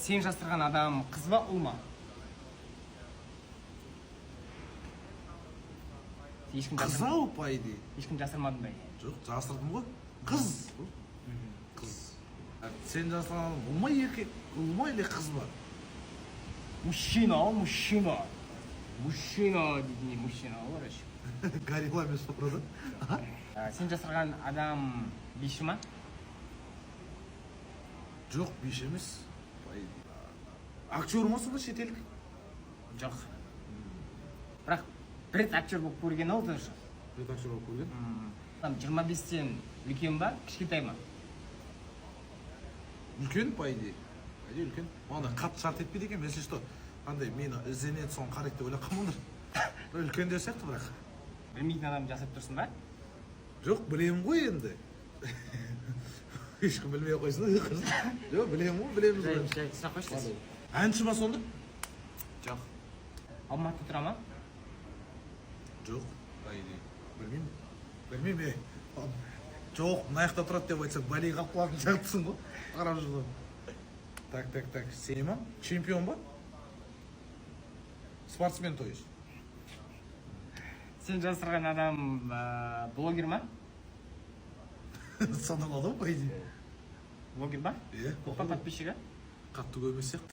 Сен жасырған адам қыз ба, ұл ма? Қыз ау, по идее. Ешкім жасырмадың ба? Жоқ, жасырдым ғой. Қыз. Қыз. Сен жасырған адам ұл ма, еркек? Ұл ма или қыз ба? Мужчина, мужчина. Мужчина дейді, не мужчина, олар еще. Горилла емес сұрады. Сен жасырған адам биші ма? Жоқ, биш емес. Актер ма сонда шетелік? Жоқ. Бірақ бір рет актер болып көрген ол тоже. Бір рет актер болып көрген? 25-тен үлкен ба, кішкентай ма? Үлкен, по идее. Үлкен. Оны қатты шарт етпейді екен, если что. Қандай, мені ізденеді, соны қарайды деп ойлап қалмаңдар. Үлкен де сияқты бірақ. Білмейтін адам жасап тұрсын ба? Жоқ, білемін ғой енді. Ешкім білмей қойсын. Жоқ, білемін ғой, білеміз ғой. Сұрақ қойшы. Әнші ма сонда? Жоқ. Алматы тұра ма? Жоқ, білмеймін. Жоқ, мына жақта тұрады деп айтсақ, бәлей қалып қалатын сияқтысың ғой. Қарап жүрді. Так, сен ма? Чемпион ба? Спортсмен, то есть. Сен жасырған адам блогер ма? Саналады ғой, по идее. Блогер ба? Иә. Көп па подписчигі? Қатты көп емес сияқты.